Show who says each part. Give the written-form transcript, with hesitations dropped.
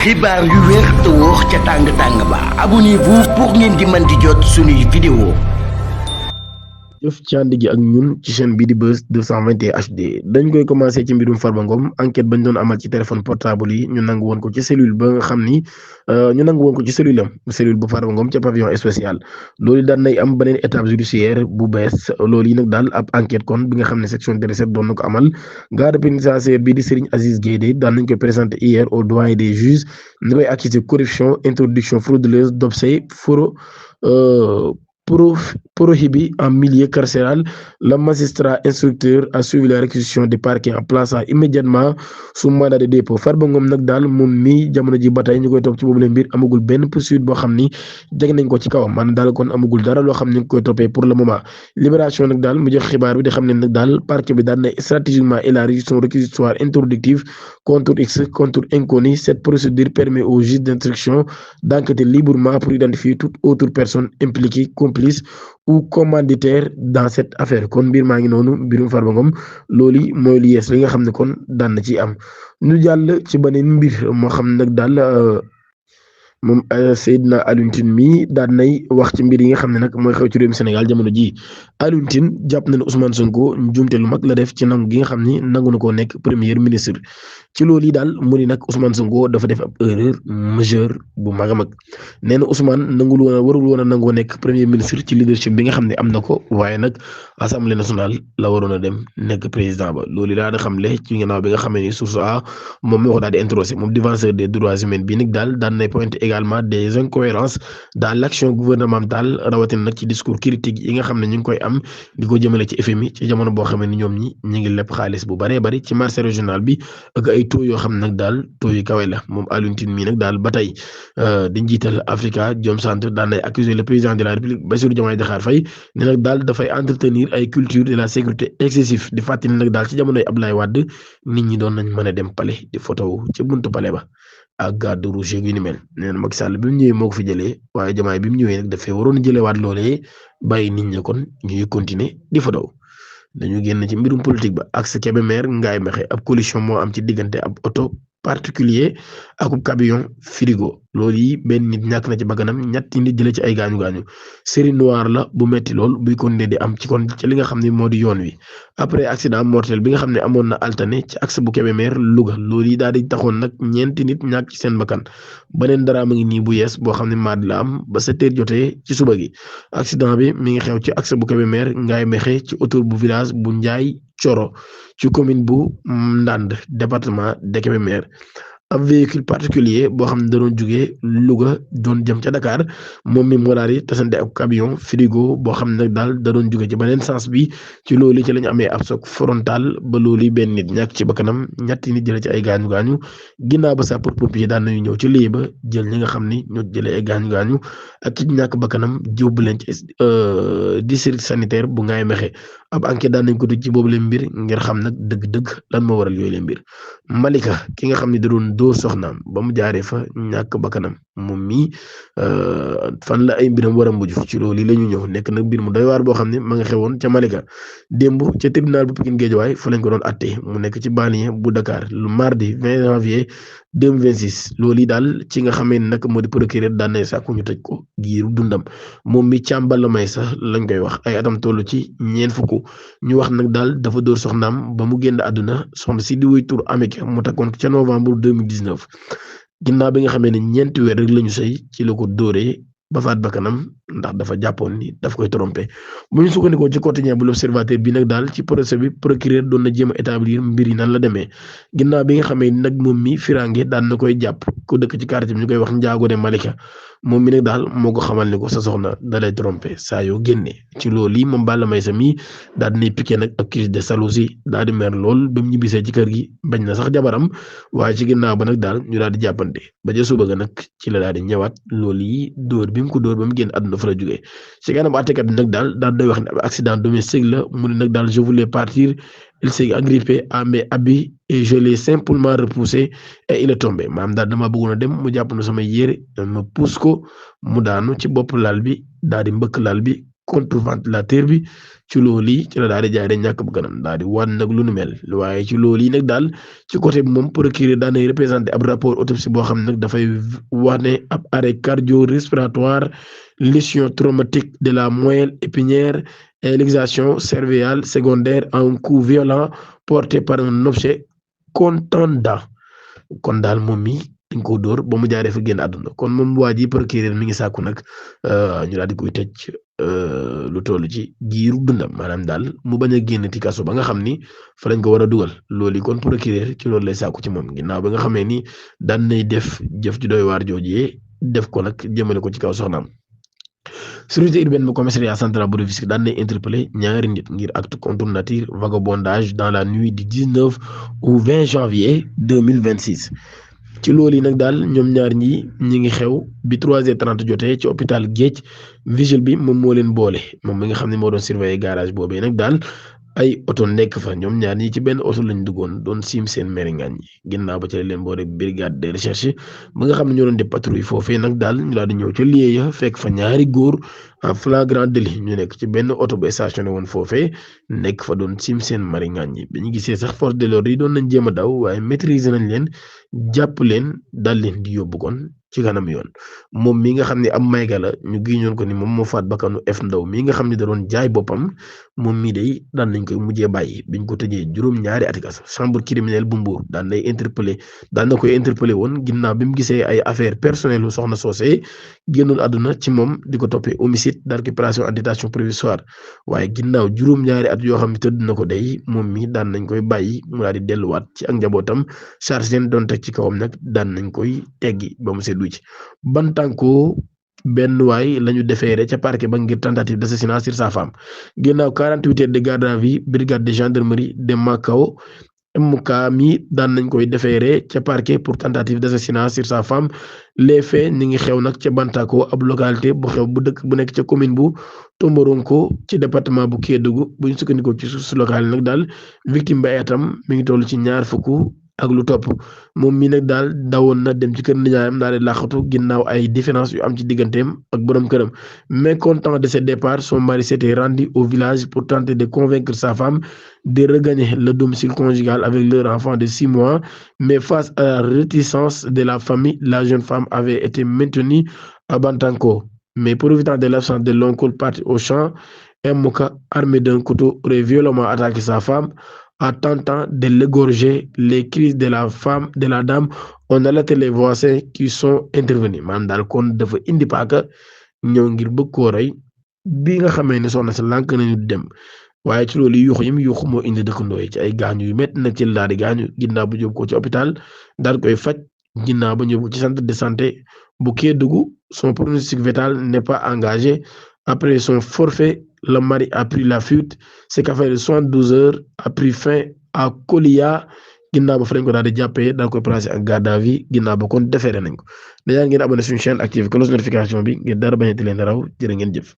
Speaker 1: xibaar yu wér te wóor ca tàng ba abonnez-vous pour ngeen di mën di jot suñuy vidéo.
Speaker 2: jëf ci ànd gi ak ñun ci chaîne bi di Buzz 221 HD dañ koy commencé ci mbirum Farba Ngom enquête bañ doon amal ci téléphone portable yi ñu nangu woon ko ci cellule ba nga xam ni ñu nangu woon ko ci cellule bu Farba Ngom ca pavillon spécial loolu daan nay am beneen étape judiciaire bu bees loolu yi nag daal ab enquête kon bi nga xam ne section de recherche doon na ko amal garde pénitentiaire bii di Serigne Aziz Guèye daan nañ koy présenté hier au doyen des juges ñu koy accusé corruption introduction frauduleuse d'obscènes prohibé en milieu carcéral. Le magistrat instructeur a suivi la réquisition du parquet en plaçant immédiatement sous mandat de dépôt. Farba Ngom nag daal moom mi jamono ji ba tey ñu koy topp ci boobu la mbir amagul benn poursuite boo xam ni jeg nañ ko ci kawam maanaam daal kon amagul dara loo xam ne ñu ngi koy toppee pour le moment. Libération nag daal mu jox xibaar bi di xam ne nag daal parquet bi daal na stratégiquement élargi son réquisitoire introductif contre X contre inconnu. Cette procédure permet au juge d'instruction d'enquêter librement pour identifier toute autre personne impliquée, complice ou commanditaire dans cette affaire kon mbir maa ngi noonu mbirum Farba Ngom loolu mooy li yees li nga xam ne kon daan na ci am ñu jàll ci beneen mbir moo xam nag daal moom Seydina Alioune Tine mi daan nay wax ci mbir yi nga xam ne nag mooy xew ci réewum Sénégal jamono ji Alioune Tine jàpp na ne Ousmane Sonko njuumte lu mag la def ci nangu gi nga xam ni nangu na koo nekk premier ministre ci loolu yi daal mu ni nag Ousmane Sonko dafa def ab erreur majeure bu mag a mag nee na Ousmane warul woon a nangoo nekk premier ministre ci leadership bi nga xam ne am na ko waaye nag assemblée nationale la waroon a dem nekk président ba loolu daal di xamle ci ginnaaw bi nga xamee ni source a moom moo ko daal di introsé moom défenseur des droits humains bi nag daal daan nay pointé également des incohérences dans l'action gouvernementale rawatina nag ci discours critique yi nga xam ne ñu ngi koy am di ko jëmale ci FMI ci jamono boo xam ne ñoom ñi ñu ngi lépp xaalis bu baree bari ci marché régional bi ak ay taux yoo xam ne nag daal taux yu kawe la moom Alioune Tine mii nag daal ba tey di njiital Africa Jom Center daan nay accuser le président de la République Bassirou Diomaye Diakhar Faye ne nag daal dafay entretenir ay culture de la sécurité excessif di fàttali nag daal ci jamonoy Abdoulaye Wade nit ñi doon nañ mën a dem palais di photo ci buntu palais ba ak garde rouge yu ni mel nee na Macky Sall bi mu ñëwee moo ko fi jëlee waaye Diomaye bi mu ñëwee nag dafay waroon a jëlewaat loolee bàyyi nit ñi kon ñuy continuer di photo dañu génn ci mbirum politique ba ak sa Kébémer Ngaye Mékhé ab collision moo am ci diggante ab auto particulier ak camion frigo loolu yi benn nit ñàkk na ci bakkanam ñetti nit jëlee ci ay gaañu-gaañu série noire la bu metti lool buy continuer di am ci kon ci li nga xam ne moo di yoon wi après accident mortel bi nga xam ne amoon na altane ci axe bu Kébémer Louga loolu yi daal di taxoon nag ñeenti nit ñàkk ci seen bakkan beneen dara ma ngi nii bu yees boo xam ne maad la am ba 7h jotee ci suba gi accident bi mi ngi xew ci axe bu Kébémer Ngaye Mékhé ci autour bu village bu Ndiaye Coro ci commune bu Ndande département de Kébémer ab véhicule particulier boo xam ne da doon jugee Louga doon jëm ca Dakar moom mi moo daal di tasante ak camion frigo boo xam ne nag daal da doon jugee ci beneen sens bi ci loolu ci lañu amee ab choc frontal ba loolu benn nit ñàkk ci bakkanam ñetti nit jëlee ci ay gaañu-gaañu ginnaaw ba sapeurs-pompiers daan nañu ñëw ci lii ba jël ñi nga xam ni ñoo jëlee ay gaañu-gaañu ak ki ñàkk bakkanam jóbbu leen ci district sanitaire bu Ngaye Mékhé ab enquête daan nañ ko tëj ci boobu leen mbir ngir xam nag dëgg-dëgg lan moo waral yooyu leen mbir Malika ki nga xam ne da doon dóor soxnaam ba mu jaaree fa ñàkk bakkanam moom mii fan la ay mbiram war a mujj ci loolu la ñu ñëw nekk nag mbir mu doy waar boo xam ne ma nga xewoon ca Malika démb ca tribunal bu Pikine Guédiawaye fa lañ ko doon àtte mu nekk ci banlieue bu Dakar le mardi 20 janvier 2026 loolu yi daal ci nga xamee nag moo di procureur daan na sàkku ñu tëj ko giiru dundam moom mi càmbal la may sax lañ koy wax ay atam toll ci ñeent fukk ñu wax nag daal dafa dóor soxnaam ba mu génn àdduna soxna si di wuy tur américain mu takkoon ca novembre 2019 ginnaaw bi nga xamee ne ñeenti weer rek lañu sëy ci la ko dóoree ba faat bakkanam ndax dafa jàppoon ni daf koy trompé bu ñu sukkandikoo ci quotidien bu l'Observateur bi nag daal ci procès bi procureur doon na jéem a établir mbir yi nan la demee ginnaaw bi nga xamee nag moom mi firange daan na koy jàpp ko dëkk ci quartier bi ñu koy wax Njaago de Malika moom mi nag daal moo ko xamal ni ko sa soxna da lay trompé saa yoo génnee ci loolu yi moom Balla Maysa mi daal dinay piqué nag ak crise de jalousie daal di mer lool ba mu ñibbisee ci kër gi bañ na sax jabaram waaye ci ginnaaw ba nag daal ñu daal di jàppante ba ca suba ga nag ci la daal di ñëwaat loolu yi dóor bi mu ko dóor ba mu génn àdduna fa la jógee ci kanam àttekat bi nag daal day wax ne accident domestique la mu ne nag daal je voulais partir il s'est agrippé à mes habits et je l'ai simplement repoussé et il est tombé maanaam daal dama bëggoon a dem mu jàpp na sama yére ma pousse ko mu daanu ci bopp lal bi daal di mbëkk lal bi contre ventilateur bi ci loolu yi ci la daal di jaay dañ ñàkk bakkanam daal di wan nag lu nu mel waaye ci loolu yi nag daal ci côté bi moom procureur daan nay représenté ab rapport autopsie boo xam ne nag dafay wax ne ab arrêt cardio-respiratoire lésion traumatique de la moelle épinière et luxation cérébrale secondaire à un coup violent porté par un objet contondant kon daal moom mi dañ ko dóor ba mu jaaree fa génn àdduna kon moom waa ji procureur mi ngi sàkku nag ñu daal di koy tëj lu toll ci giiru dundam maanaam daal mu bañ a génn ci kaso ba nga xam ni fa lañ ko war a dugal loolu yi kon procureur ci loolu lay sàkku ci moom ginnaaw ba nga xamee ni daan nay def jëf ju doy waar joojee def ko nag jëmale ko ci kaw soxnaam. Sûreté urbaine bu commissariat central bu Rufisque daan nay interpellé ñaari nit ngir acte contre nature vagabondage dans la nuit du 19 au 20 janvier 2026 ci loolu yi nag daal ñoom ñaar ñi ngi xew bi 3h30 jotee ci hôpital Géej vigile bi moom moo leen boole moom mi nga xam ne moo doon surveiller garage boobee nag daal ay oto nekk fa ñoom ñaar ñi ci benn oto lañ duggoon doon siim seen meringaan yi ginnaaw ba ci leen boole brigade de recherche ba nga xam ne ñoo doon def patrouille foofee nag daal ñu daal di ñëw ca lieu ya fekk fa ñaari góor en flagrant délit ñu nekk ci benn oto bu stationné woon foofee nekk fa doon siim seen meringaan yi bi ñu gisee sax force de l'ordre yi doon nañ jéem a daw waaye maîtriser nañ leen jàpp leen daal leen di yóbbu kon ci kanam yoon moom mi nga xam ne am mayga la ñu giñoon ko ni moom moo faat bakkanu F Ndaw mi nga xam ne da doon jaay boppam moom mii day daan nañ koy mujjee bàyyi biñ ko tëjee juróom-ñaari ati kaso chambre criminelle bu Mbour daan na koy interpellé woon ginnaaw bi mu gisee ay affaire personnelle lu soxna soosee génnoon àdduna ci moom di ko toppee homicide d'occupation en détention provisoire waaye ginnaaw juróom-ñaari at yoo xam ne tëdd na ko day moom mi daan nañ koy bàyyi mu daal di delluwaat ci ak njabootam charge leen doon teg ci kawam nag daan nañ koy teggi ba mu seddu ci Bantanko benn waay la ñu déféré ca parquet ba ngir tentative d'assassinat sur sa femme ginnaaw 48 heures de garde à vue brigade de gendarmerie de Macao MK mi daan nañ koy déféré ca parquet pour tentative d'assassinat sur sa femme les faits ni ngi xew nag ca Bantanko ab localité bu xew bu dëkk bu nekk ca commune bu Tomboronko ci département bu Kédougou bu ñu sukkandikoo ci source locale nag daal victime bi ay atam mi ngi toll ci 20 ak lu topp moom mi nag daal dawoon na dem ci kër nijaayam daal di làqatu ginnaaw ay différence yu am ci digganteem ak borom këram mécontent de ce départ son mari s'était rendu au village pour tenter de convaincre sa femme de regagner le domicile conjugal avec leur enfant de 6 mois mais face à la réticence de la famille la jeune femme avait été maintenue à Bantanko mais profitant de l'absence de l'oncle parti au champ Mouka armé d'un couteau aurait violemment attaqué sa femme en tentant de l'égorger. Les cris de la dame ont alerté les voisins qui sont intervenus maanaam daal kon dafa indi paaka ñëw ngir bëgg koo rey bi nga xamee ne soxna si lànk nañu dem waaye ci loolu yuuxu yi mu yuuxu moo indi dëkkandoo yi ci ay gaañu yu métti nag ci la daal di gaañu ginnaaw bu yóbbu ko ci hôpital daal koy faj ginnaaw ba ñëw ci centre de santé bu Kédougou son pronostic vital n'est pas engagé après son forfait. Le mari a pris la fuite ce qui a fait de 72 heures a pris fin à Kolia ginnaaw ba fa lañ ko daal di jàppee daal koy placé en garde à vue ginnaaw ba kon déféré nañ ko dañaa ngeen abonné suñu chaîne active cloche notification bi ngir dara bañati leen raw jërë ngeen jëf